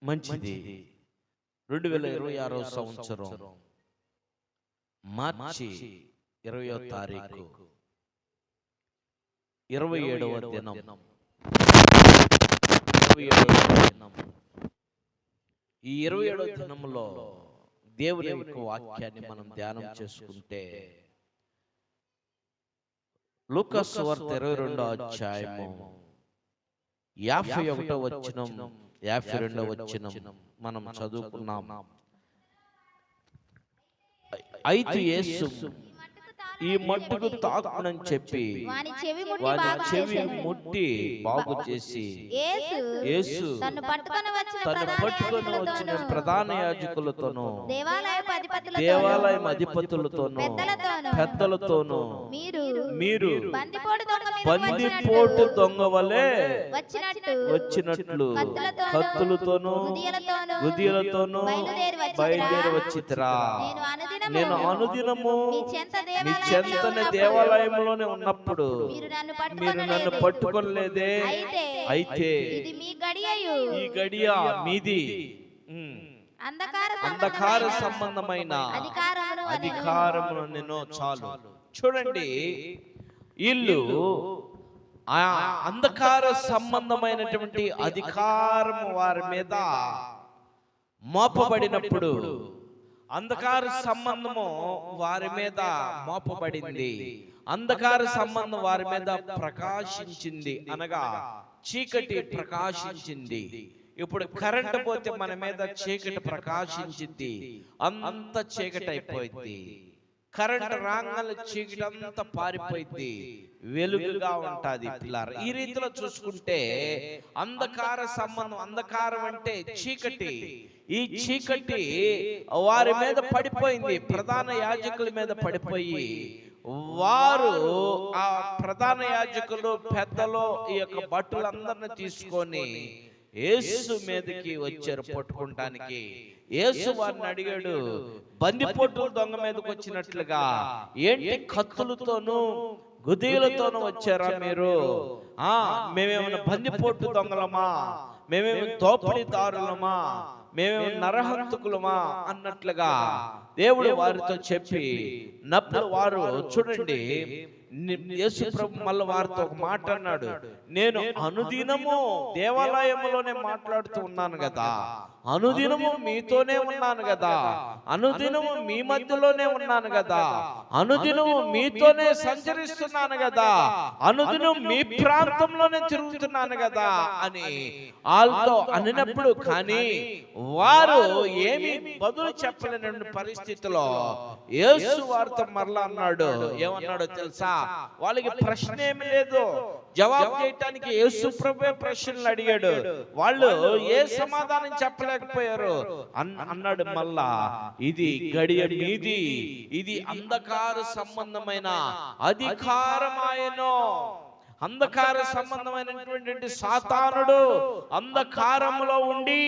మంచిది. 2026 సంవత్సరం మార్చి 20వ తారీఖు 27వ దినం. ఈ 27వ దినంలో దేవుని యొక్క వాక్యాన్ని మనం ధ్యానం చేసుకుంటే లూకా సువార్త 22వ అధ్యాయము 51వ వచనం 52వ వచనం మనం చదువుకున్నాం. అయితే యేసు ఈ మట్టుకు తాకునని చెప్పి వాని చెవి ముట్టి బాగు చేసి యేసు తను పట్టుకొని వచ్చిన ప్రధాన యాజకులతోనూ దేవాలయం అధిపతులతోనూ పెద్దలతోనూ మీరు బందిపోటు దొంగ వలె వచ్చినట్లు కత్తులతోనూ గుదియలతోనూ బయలుదేరి వచ్చితిరా. నేను అనుదినము మీ చెంతనే దేవాలయంలోనే ఉన్నప్పుడు మీరు నన్ను పట్టుకోలేదే. అయితే ఈ గడియ మీది అంధకార సంబంధమైన అధికారమును నేను చాలు. చూడండి, వీళ్ళు ఆ అంధకార సంబంధమైనటువంటి అధికారం వారి మీద మోపబడినప్పుడు, అంధకార సంబంధము వారి మీద మోపబడింది, అంధకార సంబంధం వారి మీద ప్రకాశించింది, అనగా చీకటి ప్రకాశించింది. ఇప్పుడు కరెంట్ పోతే మన మీద చీకటి ప్రకాశించింది, అంత చీకటి అయిపోయింది. కరెంట్ రాగానే చీకటి అంతా పారిపోయింది, వెలుగుగా ఉంటుంది పిల్లలు. ఈ రీతిలో చూసుకుంటే అంధకార సంబంధం, అంధకారం అంటే చీకటి. ఈ చీకటి వారి మీద పడిపోయింది, ప్రధాన యాజకుల మీద పడిపోయి వారు ఆ ప్రధాన యాజకులు పెద్దలు ఈ యొక్క భటులందరిని తీసుకొని యేసు మీదకి వచ్చారు పట్టుకుంటానికి. యేసు వారిని అడిగాడు, బందిపోటు దొంగ మీదకి వచ్చినట్లుగా ఏంటి కత్తులతోనూ గుదీలతోనూ వచ్చారా మీరు? మేమేమైనా బందిపోటు దొంగలమా? మేమేమైనా దోపిడీదారులమా? మేమేమైనా నరహంతకులమా అన్నట్లుగా దేవుడు వారితో చెప్పి నప్పుడు వారు చూడండి, యేసు ప్రభు మళ్ళీ వారితో ఒక మాట అన్నాడు, నేను అనుదినము దేవాలయంలోనే మాట్లాడుతూ ఉన్నాను కదా, అనుదినము మీతోనే ఉన్నాను కదా, అనుదినము మీ మధ్యలోనే ఉన్నాను కదా, అనుదినము మీతోనే సంచరిస్తున్నాను కదా, అనుదినం మీ ప్రాంతంలోనే తిరుగుతున్నాను కదా అని వాళ్ళతో అనినప్పుడు, కానీ వారు ఏమి బదులు చెప్పలేని పరిస్థితిలో యేసు వారితో మరలా అన్నాడు. ఏమన్నాడో తెలుసా? వాళ్ళకి ప్రశ్న ఏమి లేదు, జవాబు చేయటానికి యేసు ప్రభువే ప్రశ్నలు అడిగాడు. వాళ్ళు ఏ సమాధానం చెప్పలేకపోయారు. అన్నాడు మళ్ళా, ఇది గడియ మీది, ఇది అంధకార సంబంధమైన అధికారమాయను. అంధకార సంబంధమైనటువంటి సాతానుడు అంధకారములో ఉండి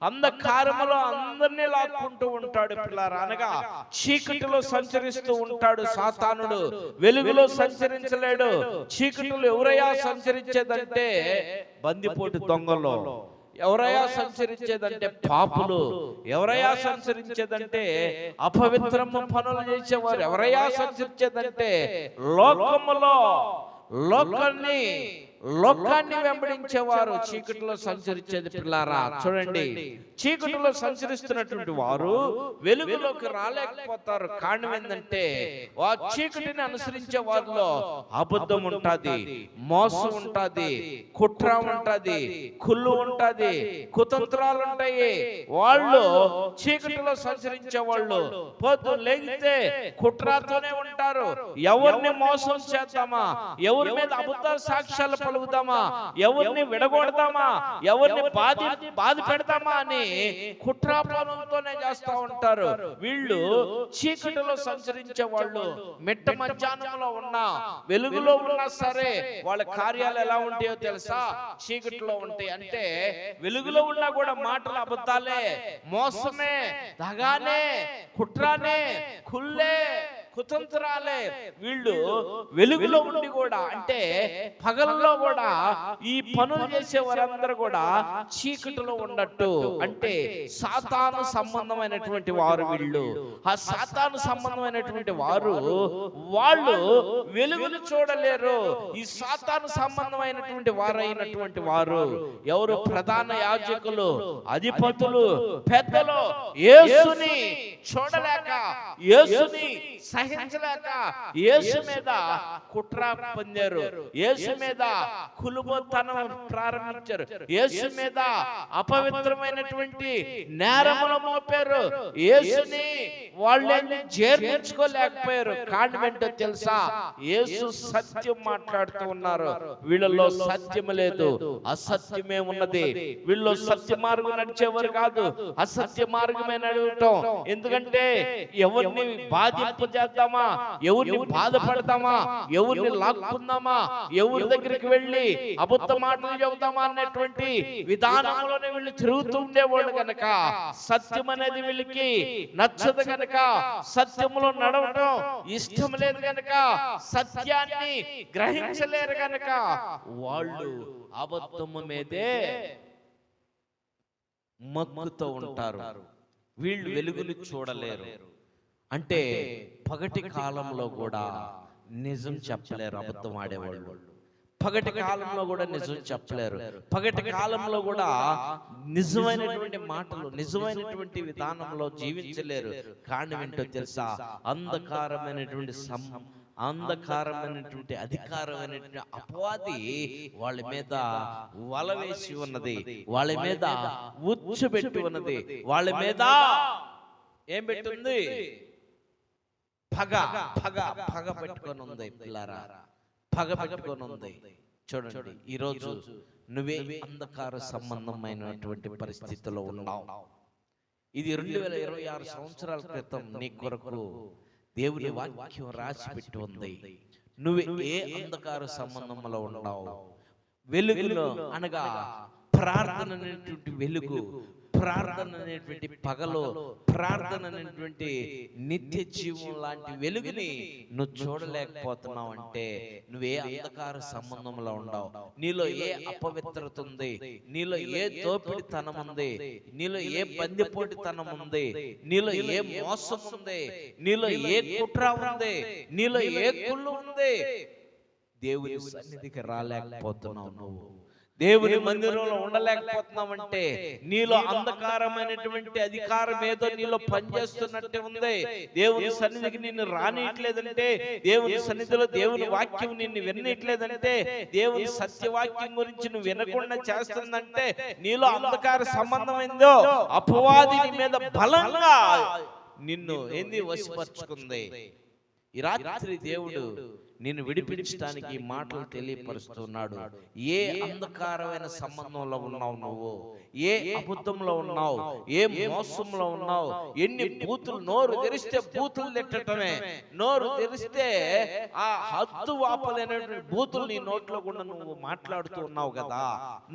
అంధకారములో అందరినీ లాక్కుంటూ ఉంటాడు పిల్లారా. అనగా చీకటిలో సంచరిస్తూ ఉంటాడు సాతానుడు, వెలుగులో సంచరించలేడు. చీకటిలో ఎవరయ్యా సంచరించేదంటే బందిపోటు దొంగలు, ఎవరయ్యా సంచరించేదంటే పాపులు, ఎవరయ్యా సంచరించేదంటే అపవిత్రము పనులు చేసేవారు, ఎవరయ్యా సంచరించేదంటే లోకములో లోకాన్ని వెంబడించేవారు, చీకటిలో సంచరించేది పిల్లారా. చూడండి, చీకటిలో సంచరిస్తున్నటువంటి వారు వెలుగులోకి రాలేకపోతారు. కారణం ఏంటంటే ఆ చీకటిని అనుసరించే వారిలో అబద్ధం ఉంటుంది, మోసం ఉంటుంది, కుట్ర ఉంటుంది, కుళ్ళు ఉంటుంది, కుతంత్రాలు ఉంటాయి. వాళ్ళు చీకటిలో సంచరించే వాళ్ళు పొద్దున లేగితే కుట్రతోనే ఉంటారు. ఎవరిని మోసం చేద్దామా, ఎవరి మీద అబద్ధ సాక్ష్యాలు పలుకుదామా, ఎవరిని విడగొడదామా, ఎవరిని బాధ పెడదామా అని కుట్రాపనంతోనే చేస్తూ ఉంటారు. వీళ్ళు చీకటిలో సంచరించే వాళ్ళు మిట్ట మధ్యాహ్నంలో ఉన్నా వెలుగులో ఉన్నా సరే వాళ్ళ కార్యాలు ఎలా ఉంటాయో తెలుసా? చీకటిలో ఉంటాయి. అంటే వెలుగులో ఉన్నా కూడా మాటలు అబద్ధాలే, మోసమే, దగానే, కుట్రానే, కుల్లే, కుతంత్రాలే. వీళ్ళు వెలుగులో ఉండి కూడా, అంటే పగల్లో కూడా ఈ పనులు చేసే వారందరూ కూడా చీకటిలో ఉన్నట్టు, అంటే సాతాను సంబంధమైనటువంటి వారు వీళ్ళు. ఆ సాతాను సంబంధమైనటువంటి వారు వాళ్ళు వెలుగును చూడలేరు. ఈ సాతాను సంబంధమైనటువంటి వారైనటువంటి వారు ఎవరు? ప్రధాన యాజకులు, అధిపతులు, పెద్దలు యేసుని చూడలేక, యేసుని సహించలేక యేసు మీద కుట్ర పొందారు, యేసు మీద కులుబోతనం ప్రారంభించారు, యేసు మీద అపవిత్రమైనటువంటి నేరములు మోపారు. యేసుని వాళ్ళని జీర్ణించుకోలేకపోయారు. కారణం ఏంటో తెలుసా? యేసు సత్యం మాట్లాడుతూ ఉన్నారు, వీళ్ళలో సత్యం లేదు, అసత్యమే ఉన్నది. వీళ్ళు సత్య మార్గం నడిచేవారు కాదు, అసత్య మార్గమే నడవటం. ఎందుకంటే ఎవరిని బాధింపజేద్దామా, ఎవరిని బాధపడతామా, ఎవరిని లాక్కుందామా, ఎవరి దగ్గరికి వెళ్ళి అబద్ధ మాటలు చెబుతామా అన్నటువంటి విధానంలోనే వీళ్ళు తిరుగుతూ ఉండేవాళ్ళు గనక, సత్యం అనేది వీళ్ళకి నచ్చదు గనక, సత్యములో నడవటం ఇష్టం లేదు గనక, సత్యాన్ని గ్రహించలేరు గనక వాళ్ళు అబద్ధము మీదే మగ్గుతూ ఉంటారు. వీళ్ళు వెలుగులు చూడలేరు. అంటే పగటి కాలంలో కూడా నిజం చెప్పలేరు అబద్ధం ఆడేవాళ్ళు. పగటి కాలంలో కూడా నిజం చెప్పలేరు. పగటి కాలంలో కూడా నిజమైనటువంటి మాటలు, నిజమైనటువంటి విధానంలో జీవించలేరు. కారణం ఏంటో తెలుసా? అంధకారమైనటువంటి అధికారమైనటువంటి అపవాది వాళ్ళ మీద వల వేసి ఉన్నది, వాళ్ళ మీద ఉచ్చు పెట్టి ఉన్నది, వాళ్ళ మీద ఏం పెట్టుంది? పగ పగ పగ పెట్టుకొని ఉంది. పిల్లారా, పగ పెట్టుకొని ఉంది. చూడండి, ఈరోజు నువ్వే అంధకార సంబంధమైనటువంటి పరిస్థితిలో ఉన్నావు. ఇది 2026 సంవత్సరాల క్రితం నీ కొరకు దేవుని వాక్యం రాసి పెట్టి ఉంది. నువ్వు ఏ అంధకార సంబంధంలో ఉన్నావు? వెలుగులో అనగా ప్రార్థన అనేటువంటి వెలుగు, ప్రార్థన అనేటువంటి పగలో, ప్రార్థన అనేటువంటి నిత్య జీవం లాంటి వెలుగుని నువ్వు చూడలేకపోతున్నావు. అంటే నువ్వే అంధకార సంబంధంలో ఉన్నావు. నీలో ఏ అపవిత్రత ఉంది, నీలో ఏ దోపిడితనం ఉంది, నీలో ఏ బందిపోటుతనం ఉంది, నీలో ఏ మోసం ఉంది, నీలో ఏ కుట్ర ఉంది, నీలో ఏ కుళ్ళు ఉంది. దేవుని సన్నిధికి రాలేకపోతున్నావు. నువ్వు దేవుని మందిరంలో ఉండలేకపోతున్నావంటే నీలో అంధకారమైనటువంటి అధికారం ఏదో నీలో పనిచేస్తున్నట్టే ఉంది. దేవుని సన్నిధికి నిన్ను రానియట్లేదంటే, దేవుని సన్నిధిలో దేవుని వాక్యం నిన్ను వినట్లేదంటే, దేవుని సత్యవాక్యం గురించి నువ్వు వినకుండా చేస్తుందంటే నీలో అంధకార సంబంధమైందో అపవాది నీ మీద బలంగా నిన్ను ఏంది వశపరుచుకుంది. ఈ రాత్రి దేవుడు నిన్ను విడిపించడానికి మాటలు తెలియపరుస్తున్నాడు. ఏ అంధకారమైన సంబంధంలో ఉన్నావు నువ్వు, ఏ అబద్ధంలో ఉన్నావు, ఏ మోసంలో ఉన్నావు, ఎన్ని బూతులు, నోరు తెరిస్తే బూతులు తిట్టటమే, నోరు తెరిస్తే ఆ హద్దు వాపలేనటువంటి బూతులు నీ నోట్లో కూడా నువ్వు మాట్లాడుతూ ఉన్నావు కదా.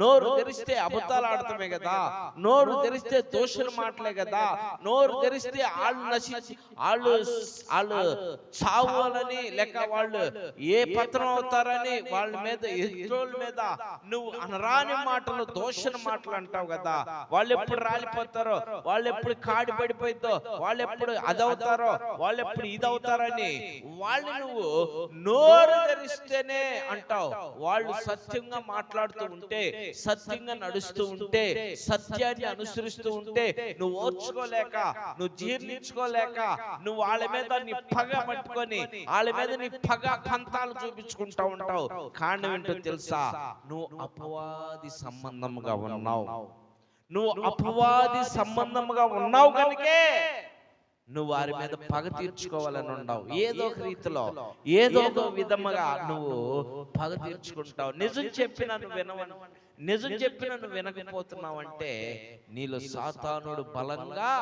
నోరు తెరిస్తే అబద్ధాలు ఆడటమే కదా, నోరు తెరిస్తే దోషులు మాటలే కదా, నోరు తెరిస్తే వాళ్ళు నశించి వాళ్ళు చావాలని, లేక వాళ్ళు ఏ పత్రం అవుతారని వాళ్ళ మీద, ఎదురోళ్ళ మీద నువ్వు అనరాని మాటలు, దోషణ మాటలు అంటావు కదా. వాళ్ళు ఎప్పుడు రాలిపోతారో, వాళ్ళు ఎప్పుడు కాడి పడిపోయిద్దో, వాళ్ళు ఎప్పుడు అదవుతారో, వాళ్ళు ఎప్పుడు ఇదవుతారని వాళ్ళు నువ్వు నోరు ధరిస్తేనే అంటావు. వాళ్ళు సత్యంగా మాట్లాడుతూ ఉంటే, సత్యంగా నడుస్తూ ఉంటే, సత్యాన్ని అనుసరిస్తూ ఉంటే నువ్వు ఓర్చుకోలేక, నువ్వు జీర్ణించుకోలేక, నువ్వు వాళ్ళ మీద నీ పగ పట్టుకొని వాళ్ళ మీద నీ పగ పంతాలు చూపించుకుంటా ఉంటావు. కారణం ఏంటో తెలుసా? నువ్వు అపవాది సంబంధముగా ఉన్నావు. నువ్వు అపవాది సంబంధముగా ఉన్నావు కనుకే నువ్వు వారి మీద పగ తీర్చుకోవాలని ఉన్నావు. ఏదో ఒక రీతిలో, ఏదో ఒక విధముగా నువ్వు పగ తీర్చుకుంటావు. నిజం చెప్పినా నువ్వు వినవను, నిజం చెప్పినా నువ్వు వినకపోతున్నావు అంటే నీలో సాతానుడు బలంగా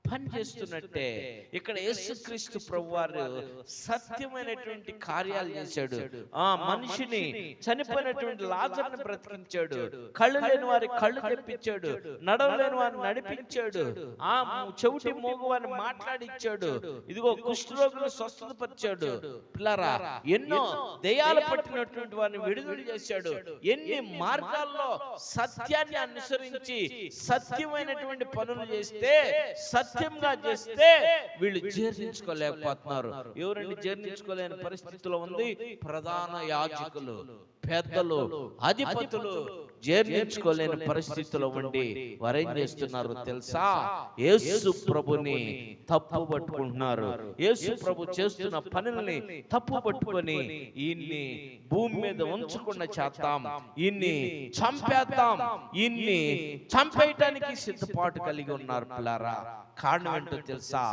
పని చేస్తున్నట్టే ఇక్కడ యేసుక్రీస్తు ప్రభువారు సత్యమైనటువంటి కార్యాలు చేశాడు. ఆ మనిషిని, చనిపోయినటువంటి లాజరుని బ్రతికించాడు, కళ్ళు లేని వారి కళ్ళు తెప్పించాడు, నడవలేని వారిని నడిపించాడు, ఆ చెవిటి మూగవారిని మాట్లాడిచ్చాడు, ఇదిగో కుష్ఠరోగులను స్వస్థతపరిచాడు. పిల్లరా, ఎన్నో దయ్యాలు పట్టినటువంటి వారిని విడుదల చేశాడు. ఎన్ని మార్గాల్లో సత్యాన్ని అనుసరించి సత్యమైనటువంటి పనులు చేస్తే, సత్యంగా చేస్తే వీళ్ళు జీర్ణించుకోలేకపోతున్నారు. ఎవరండి జీర్ణించుకోలేని పరిస్థితిలో ఉంది? ప్రధాన యాజకులు, పెద్దలు, అధిపతులు జీర్ణించుకోలేని పరిస్థితిలో ఉండి వారేం చేస్తున్నారు తెలుసా? యేసు ప్రభుని తప్పు పట్టుకుంటున్నారు. యేసు ప్రభు చేస్తున్న పనుల్ని తప్పు పట్టుకొని ఈయన్ని భూమి మీద ఉంచకుండా చేద్దాం, ఈయన్ని చంపేద్దాం, ఈయన్ని చంపేయటానికి సిద్ధపాటు కలిగి ఉన్నారు. పిల్లారా, కారణం ఏంటో తెలుసా?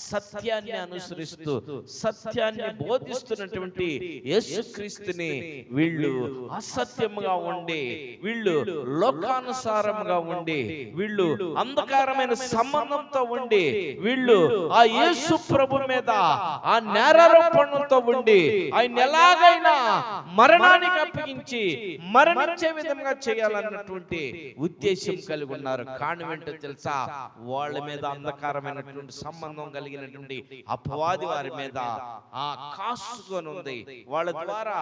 సత్యాన్ని అనుసరిస్తూ సత్యాన్ని బోధిస్తున్నటువంటి యేసుక్రీస్తుని వీళ్ళు అసత్యముగా ఉండి, వీళ్ళు లోకానుసారముగా ఉండి, వీళ్ళు అంధకారమైన సంబంధంతో ఉండి, వీళ్ళు ఆ యేసు ప్రభు మీద ఆ నేరారోపణలతో ఉండి ఆయన ఎలాగైనా మరణానికి అప్పగించి మరణించే విధంగా చేయాలన్నటువంటి ఉద్దేశం కలిగి ఉన్నారు. కారణం ఏంటో తెలుసా? వాళ్ళ మీద అంధకారమైనటువంటి సంబంధం కలిగినటువంటి అపవాది వారి మీద ఆ కాసుకొని ఉంది. వాళ్ళ ద్వారా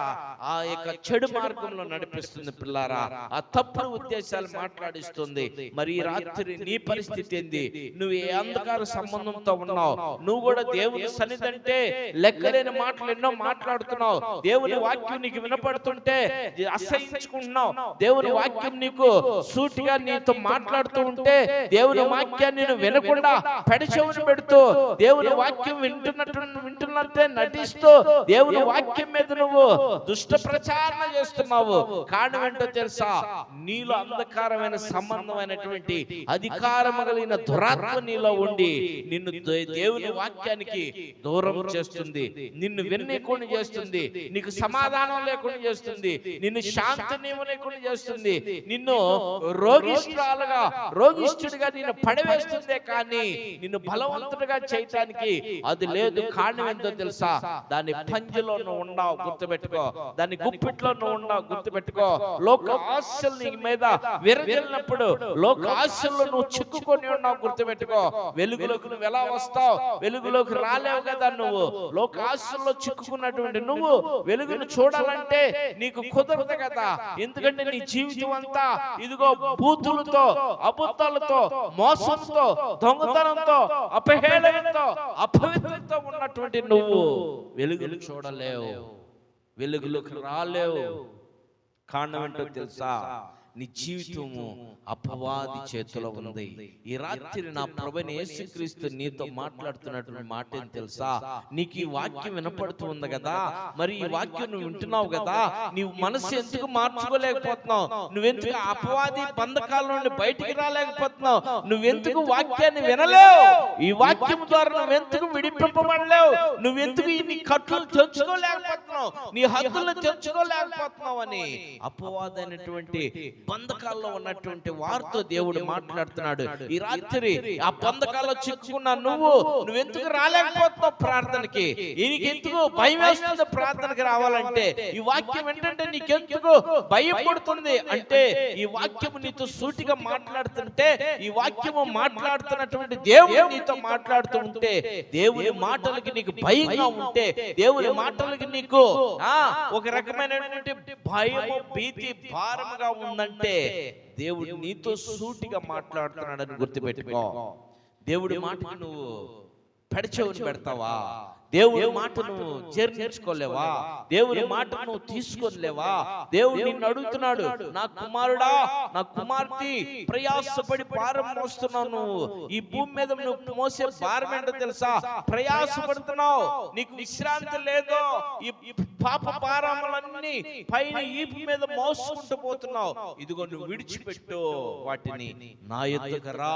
ఆ యొక్క చెడు మార్గంలో నడిపిస్తుంది. పిల్లారా, ఆ తప్పుడు ఉద్దేశాలు మాట్లాడిస్తుంది. మరి ఈ రాత్రి నీ పరిస్థితి ఏంది? నువ్వు ఏ అంధకార సంబంధంతో ఉన్నావు? నువ్వు కూడా దేవుని సన్నిధంటే లెక్కలేని మాటలు ఎన్నో మాట్లాడుతున్నావు. దేవుని వాక్యం నీకు వినపడుతుంటే అసహించుకుంటున్నావు. దేవుని వాక్యం నీకు సూటిగా నీతో మాట్లాడుతూ ఉంటే దేవుని వాక్యాన్ని నేను వినకుండా పెడచెవును పెడుతూ దేవుని వాక్యం వింటున్నట్టే నటిస్తూ దేవుని వాక్యం మీద నువ్వు దుష్ట ప్రచారణ చేస్తున్నావు. కారణం ఏంటో తెలుసా? నీలో అంధకారమైన సంబంధమైనటువంటి అధికారం కలిగిన దురాత్మ నీలో ఉండి నిన్ను దేవుని వాక్యానికి దూరం చేస్తుంది, నిన్ను వినకుండా చేస్తుంది, నీకు సమాధానం లేకుండా చేస్తుంది, నిన్ను శాంతి లేకుండా చేస్తుంది, నిన్ను రోగిష్ఠుడిగా నిన్ను పడవేస్తుందే కానీ నిన్ను బలవంతుడిగా చేయటానికి అది లేదు. కారణం ఏంటో తెలుసా? దాని పంజలో నువ్వు ఉన్నావు, గుర్తుపెట్టుకో. దాని గుప్పిట్లో నువ్వు ఉన్నావు, గుర్తుపెట్టుకో. లోక ఆశలు నీ మీద విరజిల్లినప్పుడు లోక ఆశల్లో నువ్వు చిక్కుకొని ఉన్నావు, గుర్తుపెట్టుకో. వెలుగులోకి నువ్వు ఎలా వస్తావు? వెలుగులోకి రాలేవు కదా. నువ్వు లోక ఆశల్లో చిక్కుకున్నటువంటి నువ్వు వెలుగును చూడాలంటే నీకు కుదరదు కదా. ఎందుకంటే నీ జీవితం అంతా ఇదిగో బూతులతో, అబద్ధాలతో, మోసంతో, దొంగతనంతో, అపహేళనతో, అపవిత్రతో ఉన్నటువంటి నువ్వు వెలుగును చూడలేవు, వెలుగులోకి రాలేవు. కారణం ఏంటో తెలుసా? నీ జీవితము అపవాది చేతిలో ఉంది. ఈ రాత్రి నా ప్రభువైన యేసుక్రీస్తు నీతో మాట్లాడుతున్నటువంటి మాట ఏం తెలుసా? నీకు ఈ వాక్యం వినపడుతుంది కదా, మరి ఈ వాక్యం నువ్వు వింటున్నావు కదా, నీవు మనసు ఎందుకు మార్చుకోలేకపోతున్నావు? నువ్వెందుకు అపవాది బంధకాల నుండి బయటికి రాలేకపోతున్నావు? నువ్వెందుకు వాక్యాన్ని వినలేవు? ఈ వాక్యం ద్వారా నువ్వెందుకు విడిపింపబడలేవు? నువ్వెందుకు నీ కట్టులు తెంచుకోలేకపోతున్నావు? నీ హద్దులను తెంచుకోలేకపోతున్నావు అని అపవాది అయినటువంటి బంధకాల్లో ఉన్నటువంటి వారితో దేవుడు మాట్లాడుతున్నాడు. ఈ రాత్రి ఆ బంధకాల్లో చిక్కుకున్న నువ్వెందుకు రాలేకపోతున్నావు ప్రార్థనకి? నీకెందుకు భయం వేస్తుంది ప్రార్థనకి రావాలంటే? ఈ వాక్యం ఏంటంటే నీకెందుకు భయం పడుతుంది అంటే ఈ వాక్యము నీతో సూటిగా మాట్లాడుతుంటే, ఈ వాక్యము మాట్లాడుతున్నటువంటి దేవుడు నీతో మాట్లాడుతూ ఉంటే, దేవుని మాటలకి నీకు భయంగా ఉంటే, దేవుని మాటలకి నీకు ఒక రకమైనటువంటి భయము, భీతి, భారముగా ఉందంటే దేవుడు నీతో సూటిగా మాట్లాడుతున్నాడని గుర్తుపెట్టుకో. దేవుడి మాటకి నువ్వు పెడచెవుని పెడతావా? దేవుని మాటను జీర్ణించుకోలేవా? దేవుని మాటను తీసుకోలేవా? దేవుడు నిన్ను అడుగుతున్నాడు, నా కుమారుడా, నా కుమార్తె, ప్రయాసపడి భారం మోస్తున్నావు. నువ్వు ఈ భూమి మీద నువ్వు మోసే భారం ఏంటో తెలుసా? ప్రయాసపడుతున్నావు, నీకు విశ్రాంతి లేదు. ఈ పాప భారములన్నీ పైన ఈపు మీద మోసుకుంటూ పోతున్నావు. ఇదిగో నువ్వు విడిచిపెట్టు వాటిని, నా యొద్దకు రా,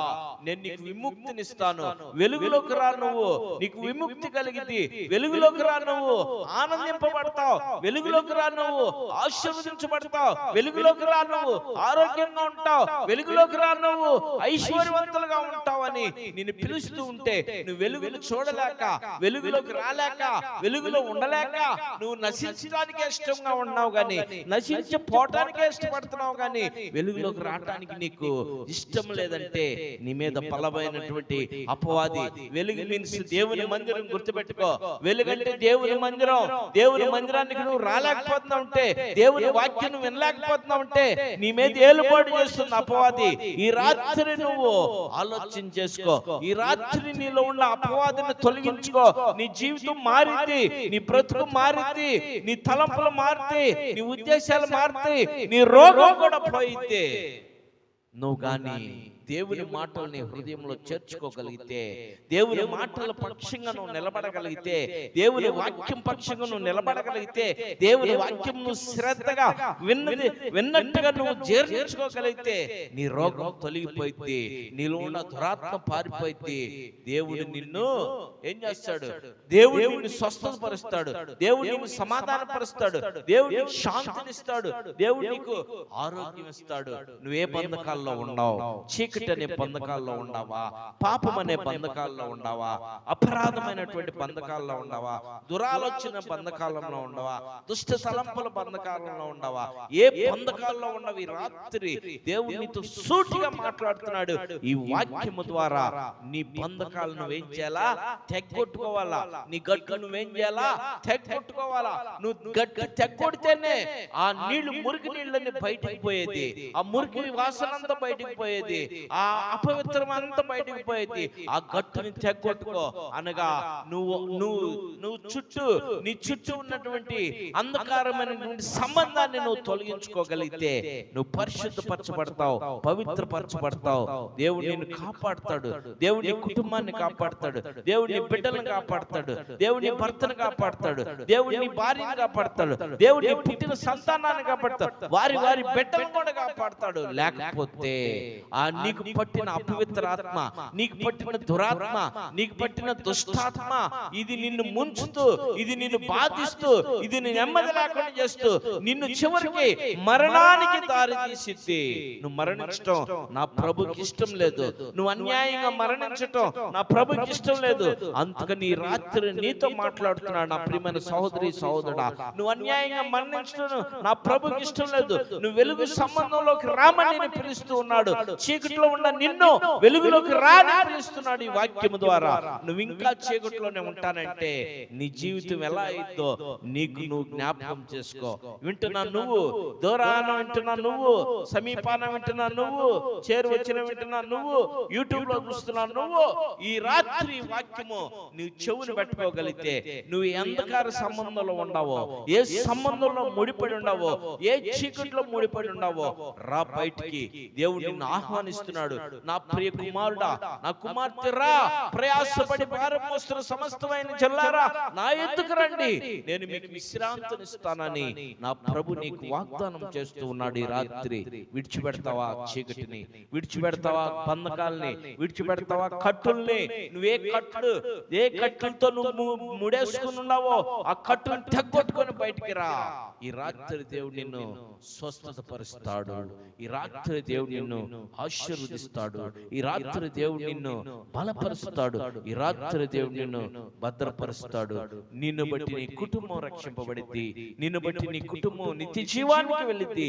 నేను నీకు విముక్తినిస్తాను. వెలుగులోకి రా, నువ్వు నీకు విముక్తి కలిగింది. వెలుగులోకి రా, నువ్వు ఆనందింపబడతావు. వెలుగులోకి రా, నువ్వు ఆశీర్వదించబడతావు. వెలుగులోకి రా, నువ్వు ఆరోగ్యంగా ఉంటావు. వెలుగులోకి రా, నువ్వు ఐశ్వర్యవంతులుగా ఉంటావు. ఉంటావని నిన్ను పిలుస్తూ ఉంటే నువ్వు వెలుగును చూడలేక, వెలుగులోకి రాలేక, వెలుగులో ఉండలేక నువ్వు నశించడానికే ఇష్టంగా ఉన్నావు గాని, నశించిపోవటానికే ఇష్టపడుతున్నావు గాని వెలుగులోకి రావటానికి నీకు ఇష్టం లేదంటే నీ మీద బలమైనటువంటి అపవాది. వెలుగు మీన్స్ దేవుని మందిరం. గుర్తుపెట్టుకో, వెలుగంటే దేవుని మందిరం. దేవుని మందిరానికి నువ్వు రాలేకపోతున్నావు అంటే, దేవుని వాక్యం నువ్వు వినలేకపోతున్నావు అంటే నీ మీద ఏలుబడి చేస్తుంది అపవాది. ఈ రాత్రి నువ్వు ఆలోచన చేసుకో. ఈ రాత్రి నీలో ఉన్న అపవాదిని తొలగించుకో. నీ జీవితం మారింది, నీ బ్రతుకు మారింది, నీ తలంపులు మారుతాయి, నీ ఉద్దేశాలు మారుతాయి, నీ రోగం కూడా పోయితే నువ్వు కానీ దేవుని మాటల్ని హృదయంలో చేర్చుకోగలిగితే, దేవుని మాటల పక్షంగా నువ్వు నిలబడగలిగితే, దేవుని వాక్యం పక్షంగా నువ్వు నిలబడగలిగితే, దేవుని వాక్యం నువ్వు శ్రద్ధగా విన్నట్టుగా నువ్వు జీర్ణించుకోగలిగితే నీ రోగం తొలగిపోయింది, నీలో ఉన్న దురాత్మ పారిపోయింది. దేవుడు నిన్ను ఏం చేస్తాడు? దేవుడు నిన్ను స్వస్థపరుస్తాడు, దేవుడు నిన్ను సమాధానపరుస్తాడు, దేవుడు నీకు శాంతినిస్తాడు, దేవుడు నీకు ఆరోగ్యం ఇస్తాడు. నువ్వే బంధకాల్లో ఉన్నావు? చీకటి అనే బంధకాల్లో ఉన్నావా? పాపం అనే బంధకాల్లో ఉన్నావా? అపరాధమైనటువంటి బంధకాల్లో ఉన్నావా? దురాలోచన బంధకాలంలో ఉన్నావా? దుష్ట తలంపుల బంధకాలంలో ఉన్నావా? ఏ బంధకాల్లో ఉన్నవి? రాత్రి దేవుడు నీతో సూటిగా మాట్లాడుతున్నాడు. ఈ వాక్యము ద్వారా నీ బంధకాలను నువ్వేం చేయాలా? తెగ్గొట్టుకోవాలా. నీ గట్లు నువ్వేం చేయాలా? తెగ్గొట్టుకోవాలా. నువ్వు గట్టి తెగ్గొడితేనే ఆ నీళ్లు, మురికి నీళ్ళని బయటికి పోయేది, ఆ మురికి వాసన అంతా బయటికి పోయేది, ఆ అపవిత్రం అంతా బయటికి పోయేది. ఆ గట్టుని తెగ్గొట్టుకో. అనగా నువ్వు నీ చుట్టూ ఉన్నటువంటి అంధకారమైనటువంటి సంబంధాన్ని నువ్వు తొలగించుకోగలిగితే నువ్వు పరిశుద్ధపరచబడతావు, పవిత్రపరచబడతావు. దేవుడు నిన్ను కాపాడుతాడు, దేవుడు నీ కుటుంబాన్ని కాపాడుతాడు, దేవుడు నీ బిడ్డలను కాపాడుతాడు, దేవుడు నీ భర్తను కాపాడుతాడు, దేవుడు నీ భార్యను కాపాడుతాడు, దేవుడు నీ పుట్టిన సంతానాన్ని కాపాడుతాడు, వారి వారి బిడ్డలను కూడా కాపాడుతాడు. లేకపోతే ఆ నీకు పట్టిన అపవిత్ర ఆత్మ, నీకు పట్టిన దురాత్మ, నీకు పట్టిన దుష్టాత్మ ఇది నిన్ను ముంచుతూ, ఇది నిన్ను బాధిస్తూ, ఇది నీ నెమ్మది లేకుండా చేస్తూ నిన్ను చివరికి మరణానికి దారి తీసిద్ది. నువ్వు మరణించటం నా ప్రభుకి ఇష్టం లేదు, నువ్వు అన్యాయంగా మరణించటం నా ప్రభుకి ఇష్టం లేదు. అందుకని ఈ రాత్రి నీతో మాట్లాడుతున్నాడు నా ప్రియమైన సహోదరి సహోదరుడా. నువ్వు అన్యాయంగా మరణించడం నా ప్రభుకి ఇష్టం లేదు. నువ్వు వెలుగు సంబంధంలోకి రామని నేను పిలుస్తూ ఉన్నాడు. చీకటిలో ఉన్న నిన్ను వెలుగులోకి రాని పిలుస్తున్నాడు ఈ వాక్యము ద్వారా. నువ్వు ఇంకా చీకటిలోనే ఉంటానంటే నీ జీవితం ఎలా అయిందో నీకు నువ్వు జ్ఞాపకం చేసుకో. వింటున్నా నువ్వు, దూరాన వింటున్నా నువ్వు, సమీపాన వింటున్నా నువ్వు, చేరువచ్చిన వింటున్నా నువ్వు, యూట్యూబ్ లో చూస్తున్నా నువ్వు, ఈ రాత్రి వాక్యము నువ్వు చెవులు పెట్టుకోగలిగితే నువ్వు అంధకార సంబంధంలో ఉండవో, ఏ సంబంధంలో ముడిపడి ఉండవో, ఏ చీకటిలో ముడిపడి ఉండవో రా బయటికి. దేవుడు నిన్ను ఆహ్వానిస్తున్నాడు. నా ప్రియ కుమారుడా, నా కుమార్తె రా, ప్రయాసపడి భారం మోస్తున్న సమస్తమైన జల్లారా నా ఎద్దుకు రండి, నేను మీకు విశ్రాంతినిస్తానని నా ప్రభు నీకు వాగ్దానం చేస్తూ ఉన్నాడు. ఈ రాత్రి విడిచిపెడతావా చీకటిని? విడిచిపెడతావా బంధకాల్ని? విడిచిపెడతావా కట్టుల్ని? నువ్వే కట్లు, ఏ కట్టులతో నువ్వు ముడేసుకుని ఉన్నావో ఆ కట్టును తెగ్గొట్టుకొని బయటికి రా. ఈ రాత్రి దేవుడు నిన్ను స్వస్థత పరుస్తాడు. ఈ రాత్రి దేవుడు నిన్ను ఆశీర్వదిస్తాడు. ఈ రాత్రి దేవుడు నిన్ను బలపరుస్తాడు. ఈ రాత్రి దేవుడు నిన్ను భద్రపరుస్తాడు. నిన్ను బట్టి నీ కుటుంబం రక్షింపబడింది, నిన్ను బట్టి నీ కుటుంబం నిత్య జీవానికి వెళ్ళింది.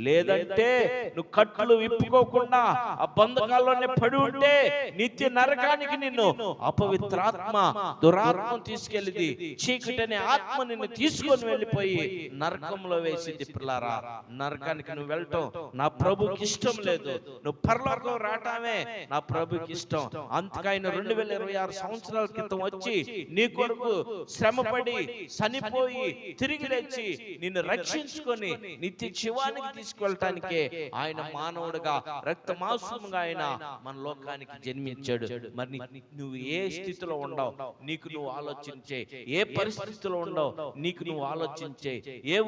లేదంటే నువ్వు కట్లు విప్పుకోకుండా ఆ బంధకాల్లోనే పడి ఉంటే నిత్య నరకానికి నిన్ను అపవిత్రాత్మ, దురాత్మ తీసుకెళ్ళింది. చీకటి అనే ఆత్మ నిన్ను తీసుకొని వెళ్ళిపోయి నరకంలో వేసింది. పిల్లారా, నరకానికి నువ్వు వెళ్ళటం నా ప్రభుకి ఇష్టం లేదు. నువ్వు పరలోకం రావటమే నా ప్రభుకి ఇష్టం. అందుకైన 2026 సంవత్సరాల క్రితం వచ్చి నీ కొరకు శ్రమపడి చనిపోయి తిరిగి లేచి నిన్ను రక్షించుకొని నిత్య జీవానికి తీసుకెళ్ళటానికే ఆయన మానవుడిగా రక్త మాంసముగా ఆయన మన లోకానికి జన్మించాడు. మరి నువ్వు ఏ స్థితిలో ఉండవు నీకు నువ్వు ఆలోచించే, ఏ పరిస్థితిలో ఉండవు నీకు నువ్వు ఆలోచించే, ఏ